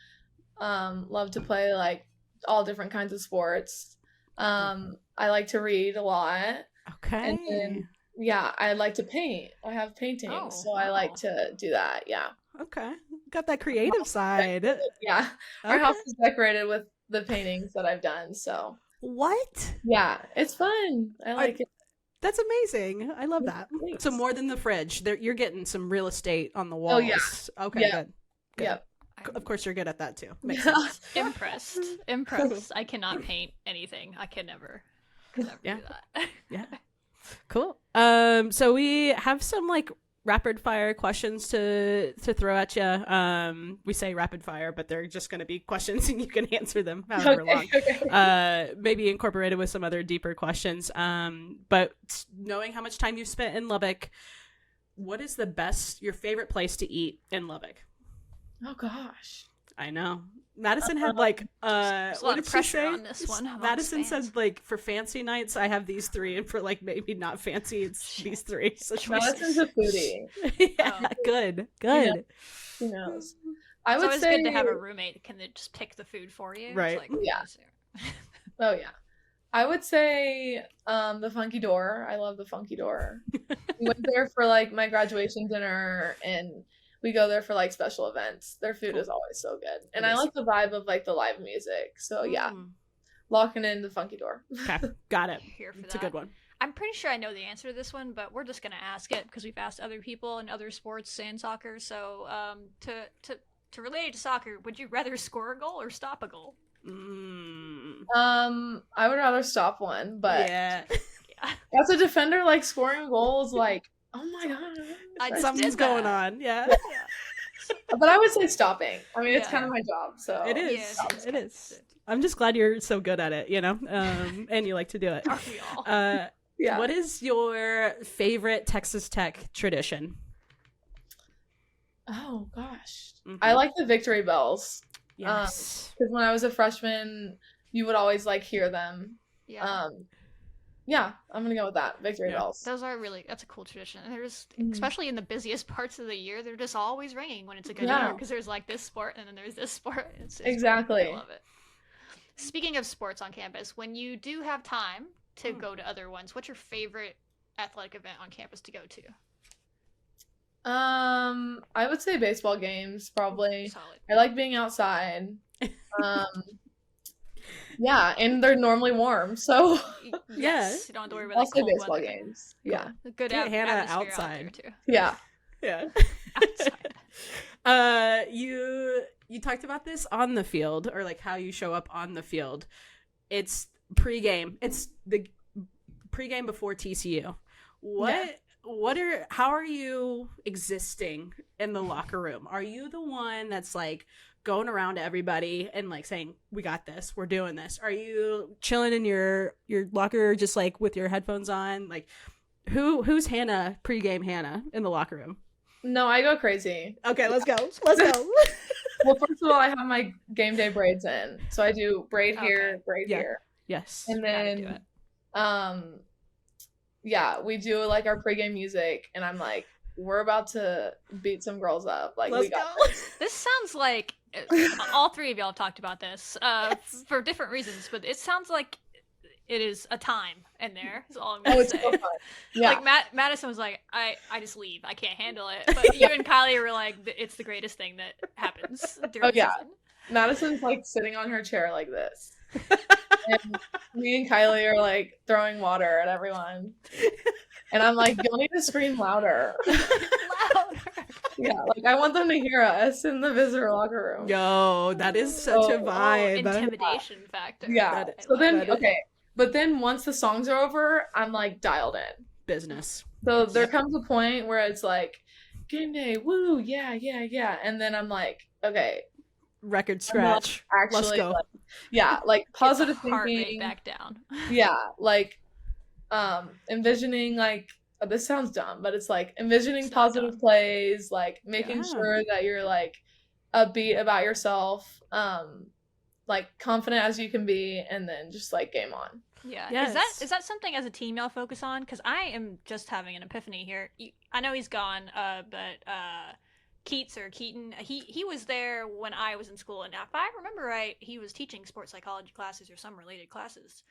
love to play like all different kinds of sports. I like to read a lot. Okay. And then, yeah, I like to paint. I have paintings, Oh, so I wow. like to do that. Yeah. Okay. Got that creative side. Yeah. Our Okay. house is decorated with the paintings that I've done. So, What? yeah, it's fun. I like it. That's amazing. I love that. Thanks. So more than the fridge, you're getting some real estate on the walls. Oh, yeah. Okay, Yeah. good. Yep. Of course, you're good at that too. Makes Yeah. sense. Impressed. I cannot paint anything. I could never Yeah. do that. Yeah. Cool. So we have some like rapid fire questions to throw at you. We say rapid fire, but they're just going to be questions and you can answer them however long. Okay. Maybe incorporated with some other deeper questions. But knowing how much time you've spent in Lubbock, what is your favorite place to eat in Lubbock? Oh gosh. I know. Madison had like There's a what lot of did she pressure say? on this one amongst Madison fans. said like for fancy nights I have these 3, and for like maybe not fancy it's these 3. So Madison's a foodie. yeah, Oh. good. Who knows? I It's would always say good to have a roommate that can just pick the food for you. It's Right. like, Yeah. Oh yeah. I would say the Funky Door. I love the Funky Door. We went there for like my graduation dinner and we go there for like special events. Their food Cool. is always so good. And It I is. like the vibe of like the live music. So yeah, Mm. locking in the funky door. Okay, got it. Here for It's a that. good one. I'm pretty sure I know the answer to this one, but we're just gonna ask it because we've asked other people in other sports and soccer. So, to relate it to soccer, would you rather score a goal or stop a goal? I would rather stop one, but yeah, as a defender, like scoring goals, like oh my god, something's going on. Yeah. But I would say stopping. I mean, it's Yeah. kind of my job, so It is. Yes, It is. I'm just glad you're so good at it, you know, and you like to do it. Aren't we all? Yeah. What is your favorite Texas Tech tradition? Oh gosh, Mhm. I like the victory bells. Yes. Because when I was a freshman, you would always like hear them. Yeah. Yeah, I'm gonna go with that. Victory bells. Those are that's a cool tradition. And there's, Mhm. especially in the busiest parts of the year, they're just always ringing when it's a good Yeah. year because there's like this sport and then there's this sport. It's Exactly. I love it. Speaking of sports on campus, when you do have time to go to other ones, what's your favorite athletic event on campus to go to? I would say baseball games probably. Solid. I like being outside. Yeah, and they're normally warm, so Yes, you don't have to worry about I'll the say cold baseball weather. games. Yeah, A good Get Hannah atmosphere outside. out there too. yeah. Yeah. Outside. You talked about this on the field, or like how you show up on the field. It's pregame. It's the pregame before TCU. How are you existing in the locker room? Are you the one that's like going around to everybody and like saying, we got this, we're doing this? Are you chilling in your locker just like with your headphones on? Like who's Hannah, pregame Hannah in the locker room? No, I go crazy. Okay, let's go. Let's go. Well, first of all, I have my game day braids in, so I do braid here, Okay. braid Yeah. here, Yes. and Gotta do then it. yeah, we do like our pregame music, and I'm like, we're about to beat some girls up. Like Let's we got go. This sounds like all three of y'all have talked about this for different reasons, but it sounds like it is a time in there. Is all I'm Oh, gonna it's say. so fun. Yeah. Like Madison was like, I just leave. I can't handle it. But you and Kylie were like, it's the greatest thing that happens during Oh, yeah. season. Madison's like sitting on her chair like this. And me and Kylie are like throwing water at everyone. And I'm like, you'll need to scream louder. Louder. Yeah, like I want them to hear us in the visitor locker room. Yo, that is such a Oh, vibe. Intimidation factor. Yeah. That is- So then, that is- okay. But then once the songs are over, I'm like dialed in. Business. So there comes a point where it's like, game day, woo, yeah, yeah, yeah. And then I'm like, okay, Record I'm not scratch. actually, Let's go. like, yeah, like Get the positive heart rate thinking. back down. Yeah, like envisioning like this sounds dumb, but it's like envisioning It's not positive dumb. plays, like making Yeah. sure that you're like upbeat about yourself, like confident as you can be, and then just like game on. Yeah. Yes. Is that something as a team y'all focus on? Because I am just having an epiphany here. I know he's gone, but Keats or Keaton, he was there when I was in school, and if I remember right, he was teaching sports psychology classes or some related classes.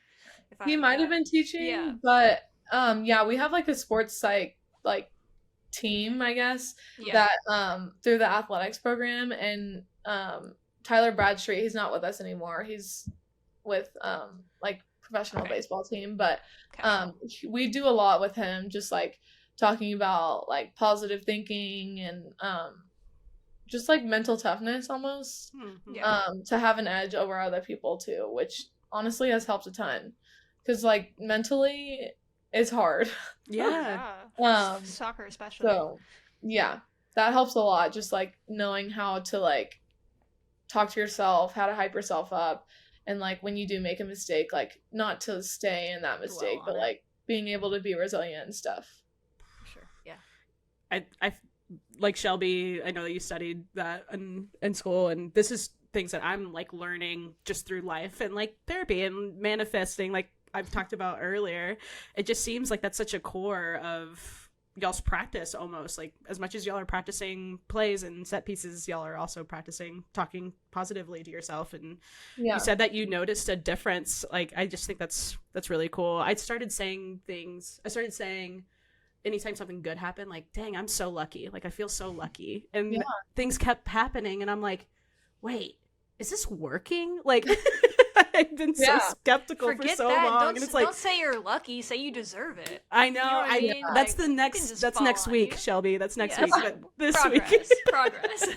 He might have been teaching, Yeah. but yeah, we have like a sports psych like team, I guess, Yeah. that through the athletics program, and Tyler Bradstreet, he's not with us anymore. He's with like professional Okay. baseball team, but Okay. we do a lot with him, just like talking about like positive thinking and just like mental toughness almost, Yeah. to have an edge over other people too, which honestly has helped a ton, because like mentally it's hard. Yeah. Soccer especially. So yeah, that helps a lot, just like knowing how to like talk to yourself, how to hype yourself up, and like when you do make a mistake, like not to stay in that mistake, on but it. like being able to be resilient and stuff. For sure. Yeah. I like Shelby, I know that you studied that in school, and this is things that I'm like learning just through life and like therapy and manifesting, like I've talked about earlier. It just seems like that's such a core of y'all's practice, almost like as much as y'all are practicing plays and set pieces, y'all are also practicing talking positively to yourself. And Yeah. you said that you noticed a difference. Like I just think that's really cool. I started saying anytime something good happened, like, dang, I'm so lucky, like I feel so lucky, and things kept happening, and I'm like, wait, is this working? Like I've been so skeptical Forget for so that. long, Don't, and it's like, don't say you're lucky. Say you deserve it. I know. You know what I mean? That's Like, the you can next. just That's fall next on week, you. Shelby. That's next Yes. week. But this Progress. week, Progress.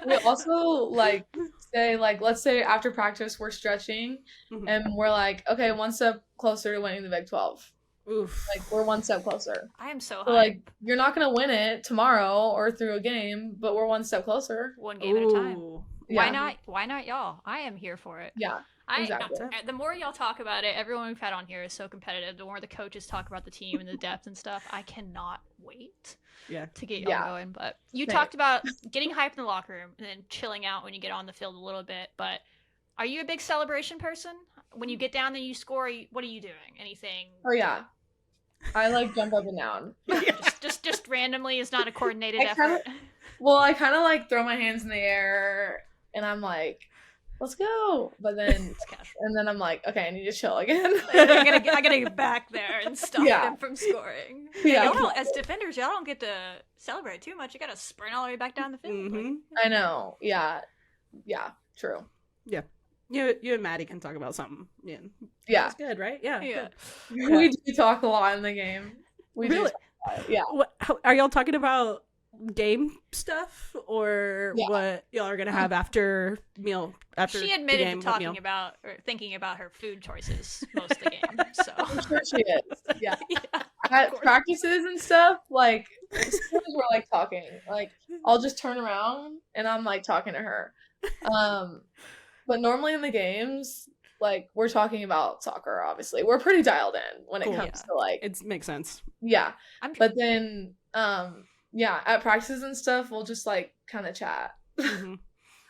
We also like say like let's say after practice we're stretching Mhm. and we're like, okay, one step closer to winning the Big 12. Oof. Like we're one step closer. I am so So hyped. like you're not gonna win it tomorrow or through a game, but we're one step closer. One game at a time. Ooh. Why Yeah. not? Why not y'all? I am here for it. Yeah. I, Exactly. The more y'all talk about it, everyone we've had on here is so competitive. The more the coaches talk about the team and the depth and stuff, I cannot wait Yeah. to get y'all Yeah. going. But you Same. talked about getting hyped in the locker room and then chilling out when you get on the field a little bit. But are you a big celebration person? When you get down there, you score. What are you doing? Anything? Oh yeah. I like jump up and down. Just randomly is not a coordinated I kinda- effort. Well, I kind of like throw my hands in the air and I'm like, let's go. But then It's casual. and then I'm like, okay, I need to chill again. I gotta get back there and stop Yeah. them from scoring. Yeah. Y'all don't, as defenders, y'all don't get to celebrate too much. You gotta sprint all the way back down the field. Mhm. I know. Yeah. Yeah. True. You and Maddie can talk about something. Yeah. Yeah. That's good, right? Yeah. Yeah. good. We do talk a lot in the game. We Really? do talk a lot. Yeah. Are y'all talking about game stuff or Yeah. what y'all are gonna have after meal? After She the admitted game, to what meal? talking about or thinking about her food choices most of the game. So I'm sure she is. Yeah. yeah. At course. practices and stuff, like sometimes we're like talking. Like I'll just turn around and I'm like talking to her. But normally in the games, like we're talking about soccer, obviously. We're pretty dialed in when it Cool. comes to like It makes sense. yeah. I'm But then yeah, at practices and stuff we'll just like kind of chat. Mhm.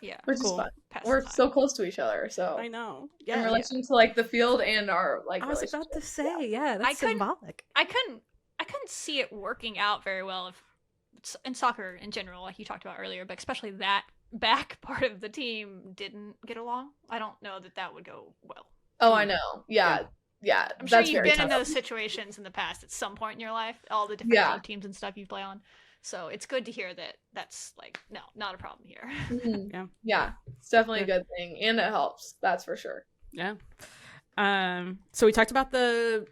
yeah. Which Cool. is fun. Pass We're the time. so close to each other, so I know. in Yeah. relation to like the field and our like I was about to relationship. say, yeah, that's couldn't- symbolic. I couldn't see it working out very well if in soccer in general, like you talked about earlier, but especially that back part of the team didn't get along. I don't know that would go well. Oh, I know. Yeah. Yeah. I'm sure that's you've very been in tough. those situations in the past at some point in your life, all the different Yeah. teams and stuff you play on. So it's good to hear that that's like, no, not a problem here. Mhm. Yeah. Yeah. It's definitely a good thing. And it helps. That's for sure. Yeah. So we talked about the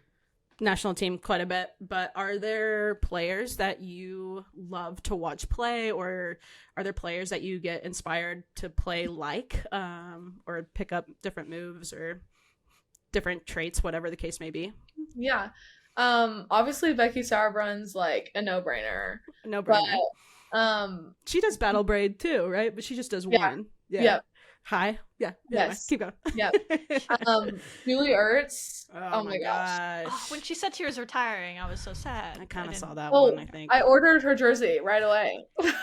national team quite a bit, but are there players that you love to watch play, or are there players that you get inspired to play like, or pick up different moves or different traits, whatever the case may be? Yeah. Obviously Becky Sauerbrun's like a no-brainer. No But brainer. She does battle braid too, right? But she just does Yeah. one. Yeah. Yep. Hi. Yeah. Yes. Keep going. Yep. Julie Ertz. Oh my gosh. Oh, when she said she was retiring, I was so sad. I kind of didn't- saw that Oh, one, I think. I ordered her jersey right away. Good.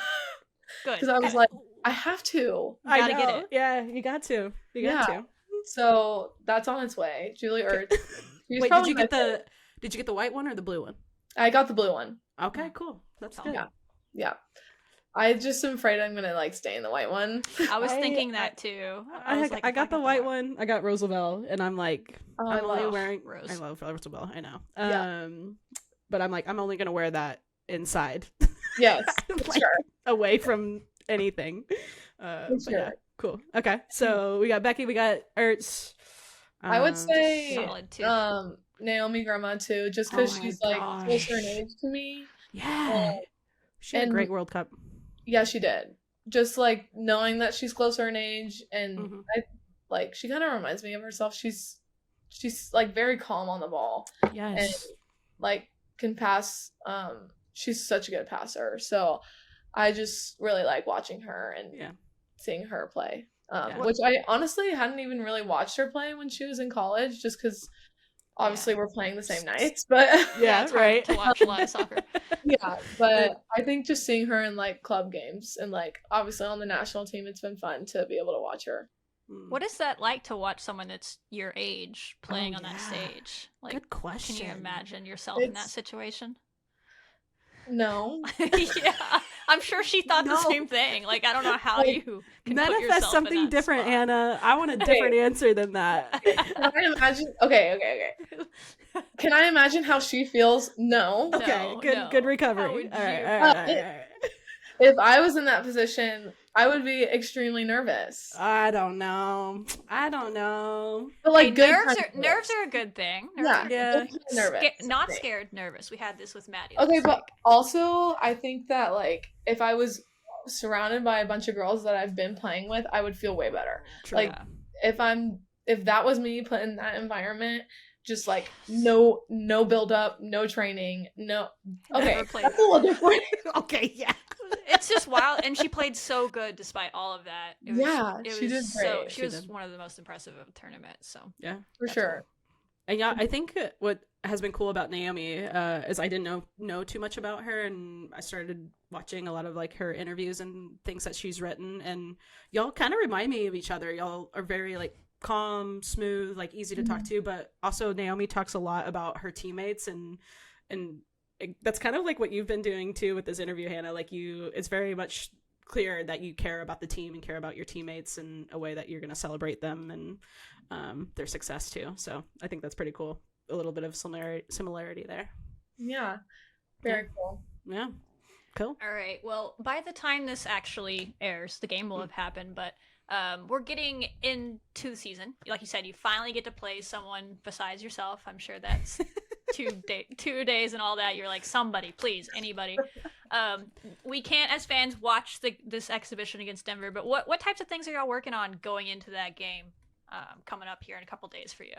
Because I was like, I have to. I gotta get know. it. Yeah, you got to. You got Yeah. to. So that's on its way. Julie Ertz. She's Wait, did probably you my get favorite. did you get the white one or the blue one? I got the blue one. Okay, Yeah. cool. That's Oh. good. Yeah. Yeah. I just am afraid I'm gonna like stay in the white one. I was I- thinking that too. I, was like, I if got the white one. I got Roosevelt, and I'm like, Oh, I I'm only love wearing. Rose. I love Roosevelt. I know. Yeah. But I'm like, I'm only gonna wear that inside, Yes, like, for sure. away from anything. For But yeah, sure. cool. Okay, so we got Becky, we got Ertz. I would say solid too. Naomi Grandma too, just Oh because my she's like gosh. closer in age to me. yeah, she had a and- great World Cup. Yeah, she did. Just like knowing that she's closer in age, and Mhm. I like she kind of reminds me of herself. She's like very calm on the ball and Yes. like can pass. She's such a good passer, so I just really like watching her and Yeah. seeing her play. Yeah. Which I honestly hadn't even really watched her play when she was in college, just because obviously we're playing the same nights. But Yeah, it's hard right. to watch a lot of soccer. yeah, but I think just seeing her in like club games and like obviously on the national team, it's been fun to be able to watch her. Mm. What is that like to watch someone that's your age playing on that yeah. stage? Like, Good question. can you imagine yourself in that It's- situation? No, Yeah, I'm sure she thought the No. same thing. Like, I don't know how Like, you can put Manifest yourself in something that different, spot. Hannah. I want a different answer than that. can I imagine? Okay. Can I imagine how she feels? No. No, Okay, no. good How recovery. would All right, you- all right, all right, all right. If I was in that position, I would be extremely nervous. I don't know. But like Hey, good nerves kind are of nerves are a good thing. Nerves Yeah, are Yeah. good kind of nervous. not Great. scared, nervous. We had this with Maddie Okay, last but week. also I think that like if I was surrounded by a bunch of girls that I've been playing with, I would feel way better. True. Like if that was me put in that environment, just like no build up, no training, no. Okay, Never played. that's a little different. Okay, yeah. It's just wild, and she played so good despite all of that. She did great. She was one of the most impressive of the tournament. So Yeah, For sure. Cool. And yeah, I think what has been cool about Naomi is I didn't know too much about her, and I started watching a lot of like her interviews and things that she's written, and y'all kind of remind me of each other. Y'all are very like calm, smooth, like easy to talk to, but also Naomi talks a lot about her teammates, and that's kind of like what you've been doing too with this interview, Hannah. Like it's very much clear that you care about the team and care about your teammates in a way that you're going to celebrate them and their success too. So I think that's pretty cool. A little bit of similarity there. Yeah. Very cool. Yeah. Cool. all right. Well, by the time this actually airs, the game will have happened, but we're getting into the season. Like you said, you finally get to play someone besides yourself. I'm sure that's 2 days and all that. You're like, somebody, please, anybody. We can't, as fans, watch this exhibition against Denver. But what types of things are y'all working on going into that game coming up here in a couple days for you?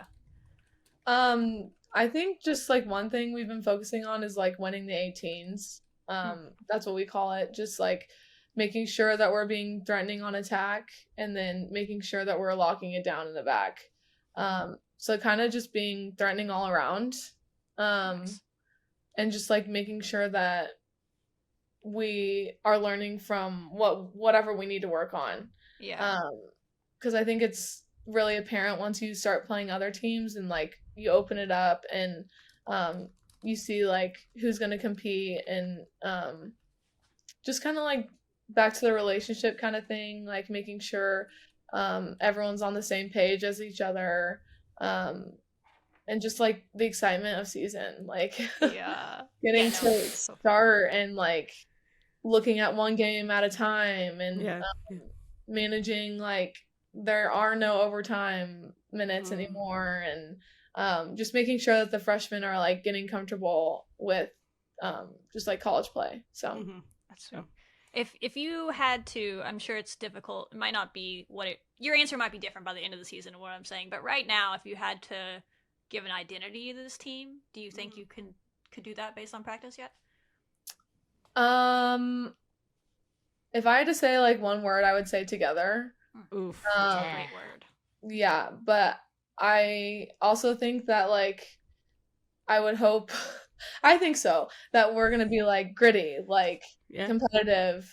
I think just like one thing we've been focusing on is like winning the 18s. That's what we call it. Just like making sure that we're being threatening on attack and then making sure that we're locking it down in the back. So kind of just being threatening all around. Nice. And just like making sure that we are learning from whatever we need to work on. Yeah. Because I think it's really apparent once you start playing other teams and like you open it up and you see like who's going to compete and just kind of like back to the relationship kind of thing, like making sure everyone's on the same page as each other, and just like the excitement of season, like Yeah. getting to start and like looking at one game at a time and managing like there are no overtime minutes anymore, and just making sure that the freshmen are like getting comfortable with just like college play. So that's true. If you had to, I'm sure it's difficult. It might not be your answer might be different by the end of the season of what I'm saying. But right now, if you had to give an identity to this team, do you think you could do that based on practice yet? If I had to say like one word, I would say together. Oof. That's a great word. Yeah, but I also think that like I would hope I think so that we're gonna be like gritty, like competitive,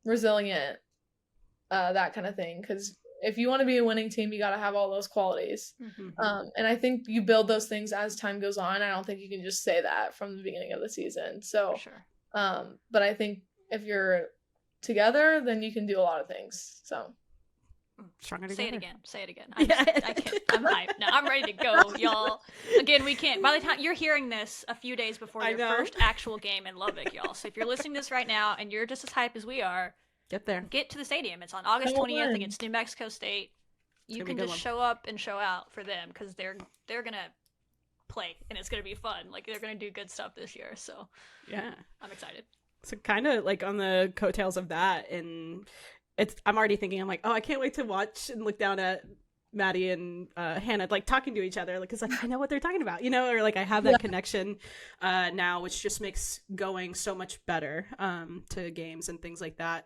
resilient, that kind of thing. Because if you want to be a winning team, you got to have all those qualities. And I think you build those things as time goes on. I don't think you can just say that from the beginning of the season. So, but I think if you're together, then you can do a lot of things. So. Say it again. I'm hyped. Now I'm ready to go, y'all. Again, we can't. By the time you're hearing this a few days before your first actual game in Lubbock, y'all. So if you're listening to this right now and you're just as hyped as we are, get there. Get to the stadium. It's on August 20th against New Mexico State. You can just show up and show out for them because they're gonna play and it's gonna be fun. Like they're gonna do good stuff this year. So yeah, I'm excited. So kind of like on the coattails of that, and I'm already thinking, I'm like, oh, I can't wait to watch and look down at Maddie and Hannah like talking to each other, like, because like I know what they're talking about, or like I have that connection now, which just makes going so much better to games and things like that.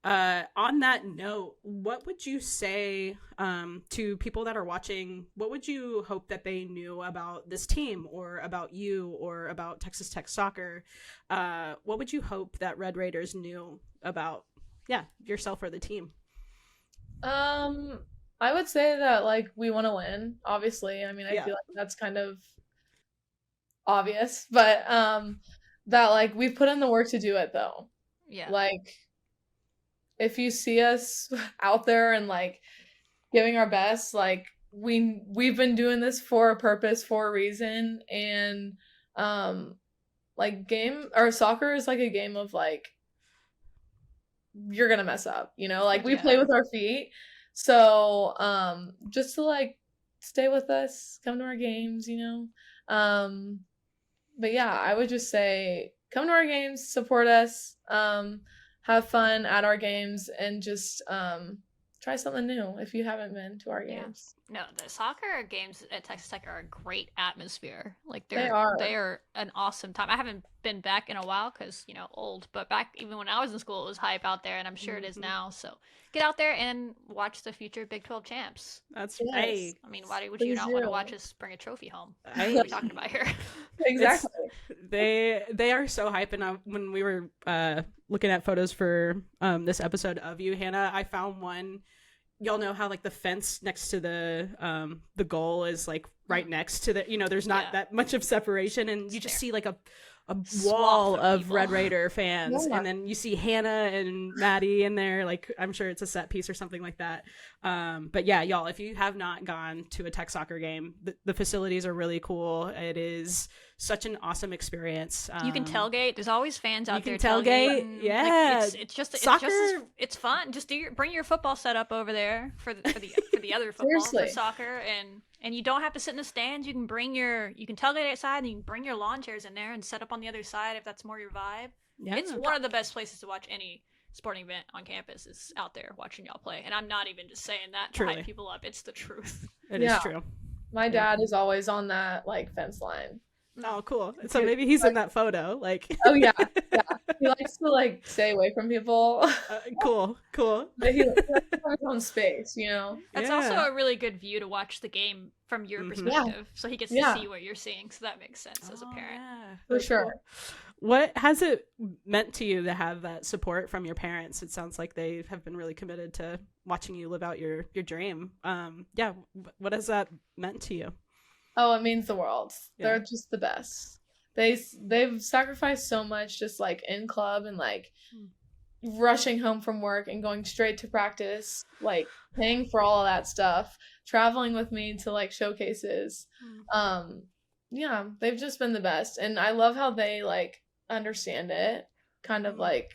On that note, what would you say to people that are watching? What would you hope that they knew about this team or about you or about Texas Tech soccer? What would you hope that Red Raiders knew about yourself or the team? I would say that like we want to win, obviously. I mean, I feel like that's kind of obvious, but that like we've put in the work to do it though. Yeah. Like if you see us out there and like giving our best, like we've been doing this for a purpose, for a reason, and like soccer is like a game of like you're gonna mess up, like we Yeah. play with our feet. So just to like stay with us, come to our games, but yeah, I would just say come to our games, support us, have fun at our games, and just try something new if you haven't been to our Yeah. games. No, the soccer games at Texas Tech are a great atmosphere. Like They are. they are an awesome time. I haven't been back in a while because old, but back even when I was in school, it was hype out there, and I'm sure it is now. So get out there and watch the future Big 12 champs. That's Yes. hey. I mean, why would you Please not want to do. watch us bring a trophy home? What I- are we talking about here? Exactly. They are so hype, and when we were looking at photos for this episode of you, Hannah, I found one. Y'all know how like the fence next to the goal is like right next to the there's not that much of separation, and you just see like a wall of people. Red Raider fans, Yeah. and then you see Hannah and Maddie in there. Like I'm sure it's a set piece or something like that. But yeah, y'all, if you have not gone to a Tech soccer game, the facilities are really cool. It is such an awesome experience. You can tailgate. There's always fans out there. You can tailgate. tailgating. Yeah. Like, it's just Soccer. it's fun. Just bring your football setup over there for the other football for Seriously. soccer, and you don't have to sit in the stands. You can tailgate outside, and you can bring your lawn chairs in there and set up on the other side if that's more your vibe. Yeah. It's one of the best places to watch any sporting event on campus is out there watching y'all play. And I'm not even just saying that to Truly. hype people up. It's the truth. It is Yeah. true. My dad is always on that like fence line. Oh, cool. So maybe he's in that photo. Like, Oh yeah. He likes to like stay away from people. cool. But he likes to have his own space, That's Yeah. also a really good view to watch the game from your Mhm. perspective. So he gets Yeah. to see what you're seeing. So that makes sense as a Oh, parent. yeah. For That's sure. cool. What has it meant to you to have that support from your parents? It sounds like they have been really committed to watching you live out your dream. Yeah. What has that meant to you? Oh, it means the world. Yeah. They're just the best. They've sacrificed so much just like in club and like rushing home from work and going straight to practice, like paying for all of that stuff, traveling with me to like showcases. Yeah, they've just been the best, and I love how they like understand it, kind of like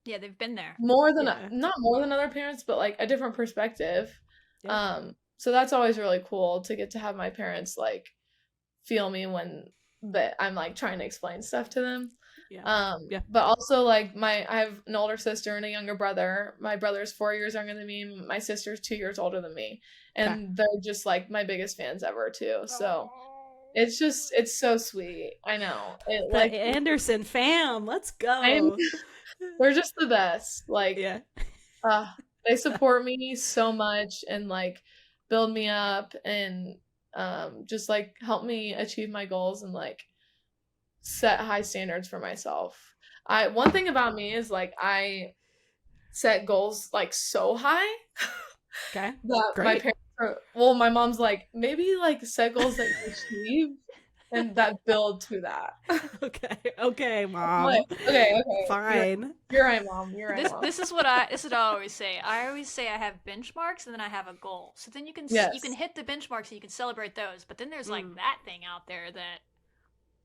Yeah, they've been there. more than Yeah. not more than other parents, but like a different perspective. Yeah. So that's always really cool to get to have my parents like feel me when that I'm like trying to explain stuff to them. Yeah. But also like I have an older sister and a younger brother. My brother's 4 years younger than me, and my sister's 2 years older than me, and they're just like my biggest fans ever too. So it's so sweet. I know it The like Anderson fam. Let's go. they're just the best. Like Yeah. they support me so much and like build me up and just like help me achieve my goals and like set high standards for myself. One thing about me is like I set goals like so high Okay. that my Great. parents my mom's like maybe like set goals that you achieve and that build to that. Okay, mom. Like, okay. Fine. You're right, mom. You're right, mom. This is what I always say. I always say I have benchmarks and then I have a goal. So then you can Yes. you can hit the benchmarks and you can celebrate those. But then there's like Mm. that thing out there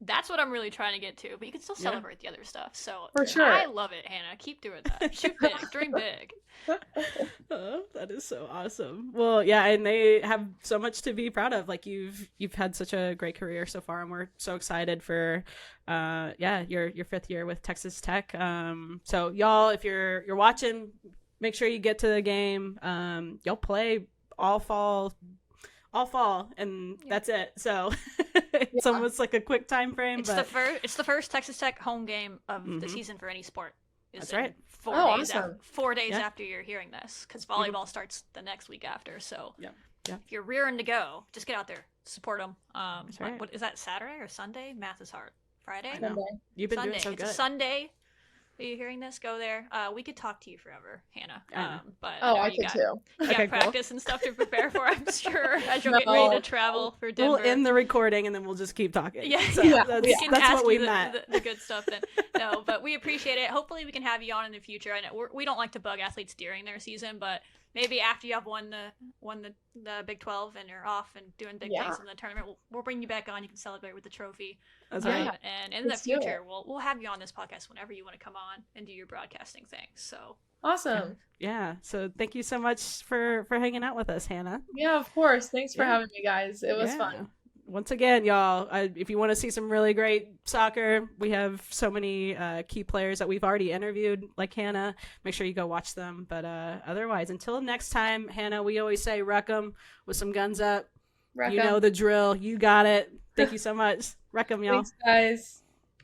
that's what I'm really trying to get to. But you can still Yeah. celebrate the other stuff. So For sure. I love it, Hannah. Keep doing that. Shoot big, dream big. Oh, that is so awesome. Well, yeah, and they have so much to be proud of. Like you've had such a great career so far, and we're so excited for your fifth year with Texas Tech. So y'all, if you're watching, make sure you get to the game. Y'all play all fall, and that's it. So it's almost like a quick time frame. It's but the first Texas Tech home game of the Mhm. season for any sport. That's right. 4 Oh, days awesome. 4 days Yeah. after you're hearing this, because volleyball starts the next week after. So Yeah. if you're rearing to go, just get out there, support them. That's right. What is that? Saturday or Sunday? Math is hard. Friday. I know. Sunday. You've been Sunday. doing so It's good. a Sunday. Are you hearing this? Go there. We could talk to you forever, Hannah. I know. But Oh, know I you could got, too. You Okay, got cool. practice and stuff to prepare for. I'm sure as you're getting ready No. to travel for Denver. We'll end the recording and then we'll just keep talking. Yeah, So yeah. that's, We can that's ask what we you meant. the good stuff then. No, but we appreciate it. Hopefully we can have you on in the future. I know we don't like to bug athletes during their season, but maybe after you have won the Big 12 and you're off and doing big things in the tournament, we'll bring you back on. You can celebrate with the trophy. That's right. And in the future, we'll have you on this podcast whenever you want to come on and do your broadcasting thing. So awesome. Yeah. So thank you so much for hanging out with us, Hannah. Yeah, of course. Thanks for having me, guys. It was fun. Once again, y'all, if you want to see some really great soccer, we have so many key players that we've already interviewed, like Hannah. Make sure you go watch them. But otherwise, until next time, Hannah, we always say wreck 'em with some guns up. You know the drill. You got it. Thank you so much. Wreck 'em, y'all. Thanks, guys.